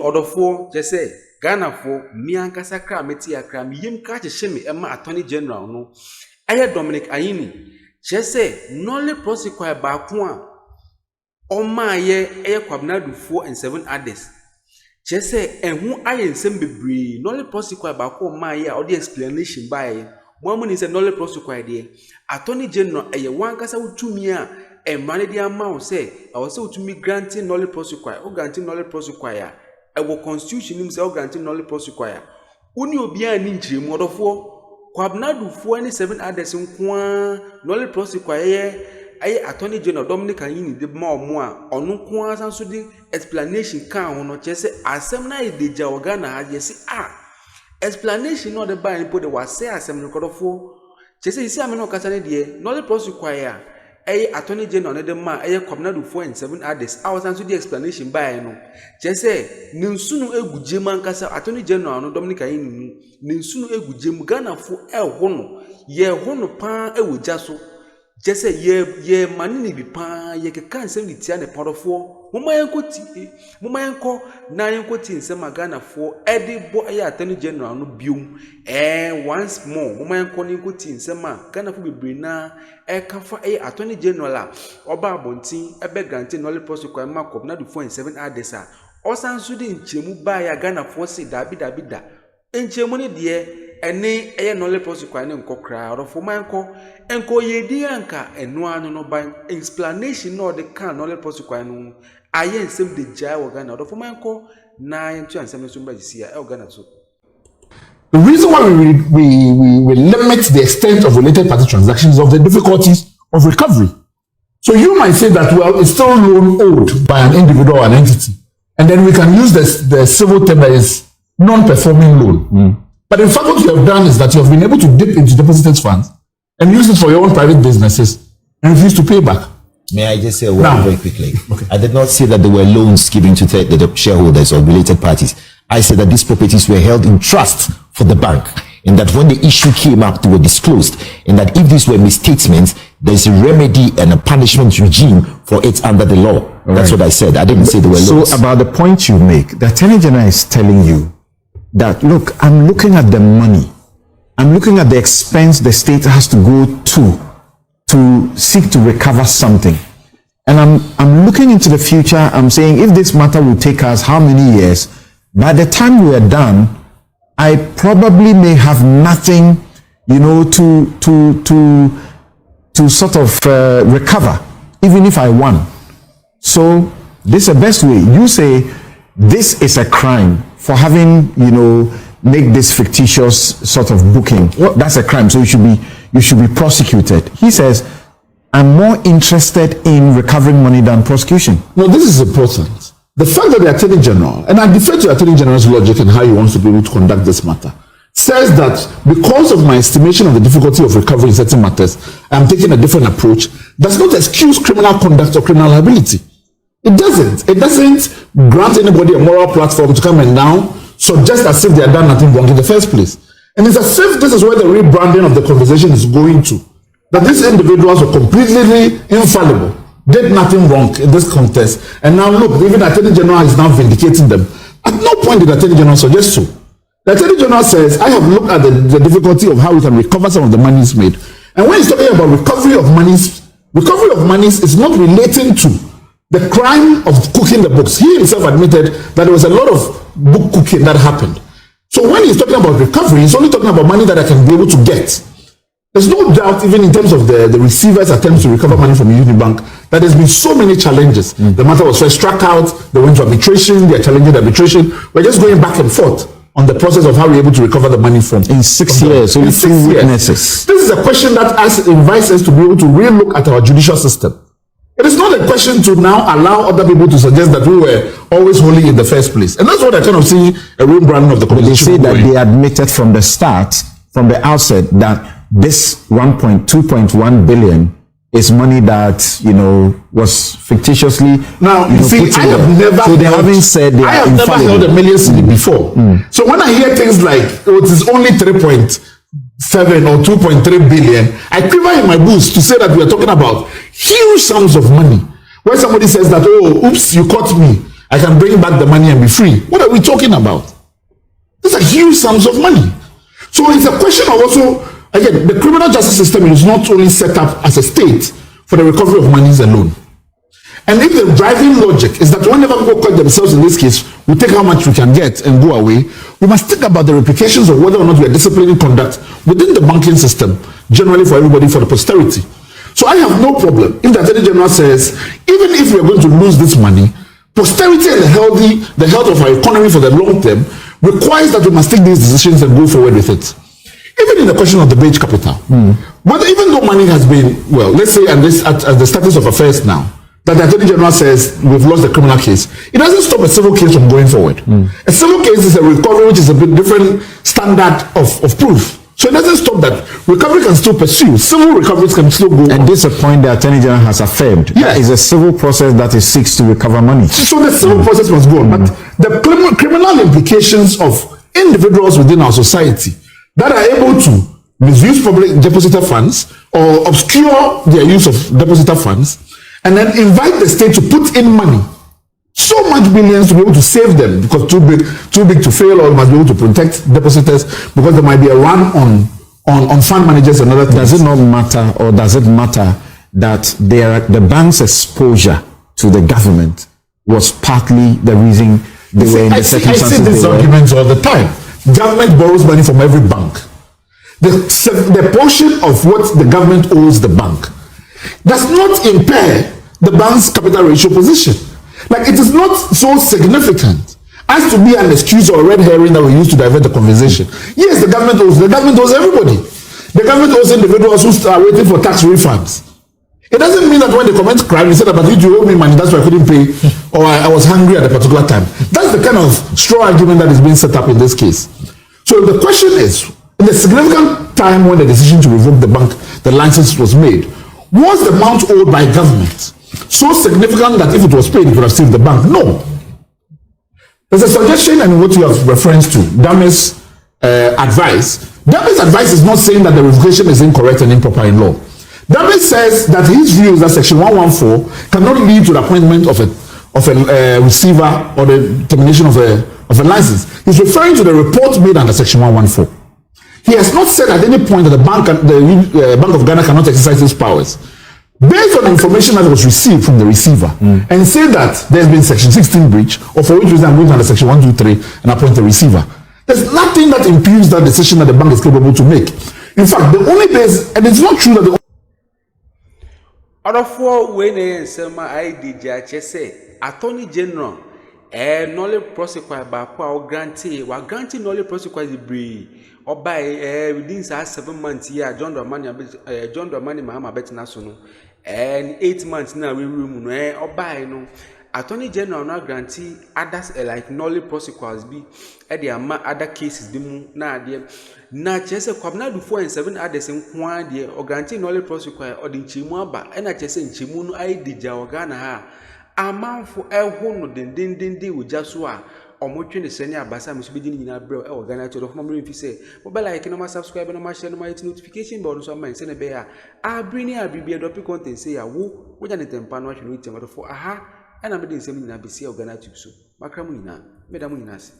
order for just say Ghana for me and Kasakra Metia Cram Yim catch a shimmy and my attorney general no. I had Dominic Aini just say nolly prosecute back one. On my year, air quabnadu 4 and 7 others. Just say, and who I and send be nolly prosecute back on my year or the explanation by one is a nolly prosecute there. Attorney General, a one cassa to me and money the amount say, I was so to me granting nolly prosecute or granting nolly prosecute. I will constitution himself granting nolly prosecute. Uni will be an inch more of 4 quabnadu 4 and 7 others in Quan nolly prosecute. Attorney General Dominic Aini the more or no quas and so the explanation can no chese assembly is the Jawagana yes explanation not the buy put the was say assembly record for chese is a no casane dear not the prosecutor Attorney General the man quabnadu 4 and 7 others I was answer the explanation by no chese ninsunu egujeman kasa Attorney General no Dominic Aini ninsunu egujemu Ghana for hono ye hono pa ewojaso just say ye money be pa ye can send the tiane part for Mumayanko na yankoti in some Ghana for Eddie boy Attorney General no bium and once more Mumayanko Ninkoti in some Ghana for be brina kafa Attorney General Oba Bontin ebe granting only prosecute mark of na do 4 and 7 adesa osan sudi nchemu ba ya Ghana for say da nchemu ni de ene nole prosecute ne nkokra or for manko enko yedi anka eno anu no ban explanation no de kan nole prosecute no aye nsem de jai wo Ghana or for manko na entu ansem so mba jisia Ghana so. The reason why we limit the extent of related party transactions of the difficulties of recovery. So you might say that, well, it's still loan owed by an individual or an entity. And then we can use the civil term that is non-performing loan. But in fact, what you have done is that you have been able to dip into deposited funds and use it for your own private businesses and refuse to pay back. May I just say a word very quickly? Okay. I did not say that there were loans given to the shareholders or related parties. I said that these properties were held in trust for the bank, and that when the issue came up, they were disclosed, and that if these were misstatements, there's a remedy and a punishment regime for it under the law. Right. That's what I said. I didn't say there were loans. So about the point you make, the Attorney General is telling you that, look, I'm looking at the money. I'm looking at the expense the state has to go to seek to recover something. And I'm looking into the future. I'm saying if this matter will take us how many years, by the time we are done, I probably may have nothing, to sort of recover, even if I won. So this is the best way. You say this is a crime for having, make this fictitious sort of booking. Well, that's a crime. So you should be prosecuted. He says, I'm more interested in recovering money than prosecution. No, this is important. The fact that the Attorney General, and I defer to the Attorney General's logic and how he wants to be able to conduct this matter, says that because of my estimation of the difficulty of recovery in certain matters, I'm taking a different approach, does not excuse criminal conduct or criminal liability. It doesn't. It doesn't grant anybody a moral platform to come and now suggest as if they have done nothing wrong in the first place. And it's as if this is where the rebranding of the conversation is going to. That these individuals were completely infallible, did nothing wrong in this contest, and now look, even the Attorney General is now vindicating them. At no point did the Attorney General suggest so. The Attorney General says, I have looked at the difficulty of how we can recover some of the monies made. And when he's talking about recovery of monies is not relating to the crime of cooking the books. He himself admitted that there was a lot of book cooking that happened. So when he's talking about recovery, he's only talking about money that I can be able to get. There's no doubt, even in terms of the receiver's attempts to recover money from Unibank, that there's been so many challenges. The matter was first struck out, they went to arbitration, they're challenging the arbitration. We're just going back and forth on the process of how we're able to recover the money from. In 6 years, so with 2 witnesses. This is a question that invites us to be able to re-look at our judicial system. It is not a question to now allow other people to suggest that we were always holy in the first place. And that's what I kind of see a rebranding of the conversation. They say that they admitted from the start, from the outset, that this 2.1 billion is money that, was fictitiously. Now, you see, I have never. So they haven't said they are infallible. I have never held a million cedi before. So when I hear things like it is only 3.7 or 2.3 billion, I quiver in my boots to say that we are talking about huge sums of money. When somebody says that, oh, oops, you caught me, I can bring back the money and be free. What are we talking about? These are huge sums of money. So it's a question of also, again, the criminal justice system is not only set up as a state for the recovery of monies alone. And if the driving logic is that whenever people cut themselves in this case, we take how much we can get and go away, we must think about the repercussions of whether or not we are disciplining conduct within the banking system, generally for everybody, for the posterity. So I have no problem if the Attorney General says, even if we are going to lose this money, posterity and the health of our economy for the long term requires that we must take these decisions and go forward with it. Even in the question of the wage capital, whether even though money has been, well, let's say at the status of affairs now, that the Attorney General says we've lost the criminal case, it doesn't stop a civil case from going forward. A civil case is a recovery which is a bit different standard of proof. So it doesn't stop that. Recovery can still pursue. Civil recoveries can still go. And this is a point the Attorney General has affirmed. Yes. It's a civil process that it seeks to recover money. So the civil process must go on. But the criminal implications of individuals within our society that are able to misuse public depositor funds or obscure their use of depositor funds and then invite the state to put in money, so much billions to be able to save them because too big to fail, or must be able to protect depositors because there might be a run on fund managers and other things. Does it not matter, or does it matter that the bank's exposure to the government was partly the reason they were in the circumstances? I see these arguments all the time. Government borrows money from every bank. The portion of what the government owes the bank does not impair the bank's capital ratio position. Like, it is not so significant as to be an excuse or a red herring that we use to divert the conversation. Yes, the government owes everybody. The government owes individuals who are waiting for tax refunds. It doesn't mean that when they commit crime, they say that, but you owe me money, that's why I couldn't pay, or I was hungry at a particular time. That's the kind of straw argument that is being set up in this case. So the question is, in the significant time when the decision to revoke the bank, the license was made, was the amount owed by government so significant that if it was paid, it would have saved the bank? No. There's a suggestion, and what you have referenced to, Dame's advice. Dame's advice is not saying that the revocation is incorrect and improper in law. Dame says that his view is that Section 114 cannot lead to the appointment of a receiver or the termination of a license. He's referring to the report made under Section 114. He has not said at any point that the Bank of Ghana cannot exercise his powers. Based on information that was received from the receiver, and say that there's been Section 16 breach, or for which reason I'm going under Section 123 and appoint the receiver. There's nothing that impugns that decision that the bank is capable to make. In fact, the only base, and it's not true that the other four when Selma IDJ say Attorney General knowledge prosecutor back or grantee knowledge prosecutor be or by within 7 months here John Dramani Mahama Betina Sono and 8 months now we room or by no Attorney General now grantee others like knowledge prosecutors be at the other cases be na there na chese kwabna du 4 and 7 others in kwa there or grantee knowledge prosecutor or the nchimu aba and na chese nchimu no idija o Ghana ha amanfo eho no den uja so a omotwe ne sene abasa meso bedi nyina brɛ e Ghanatube of memory fi say mobile like no ma subscribe no ma share no ma hit notification bell so man sene be ya abrini abibia dopi content say ya wo woja ne tempa no ahwe no item for aha ana me de nsɛm nyina be see Ghanatube so makra mu nyina me da mu nyina se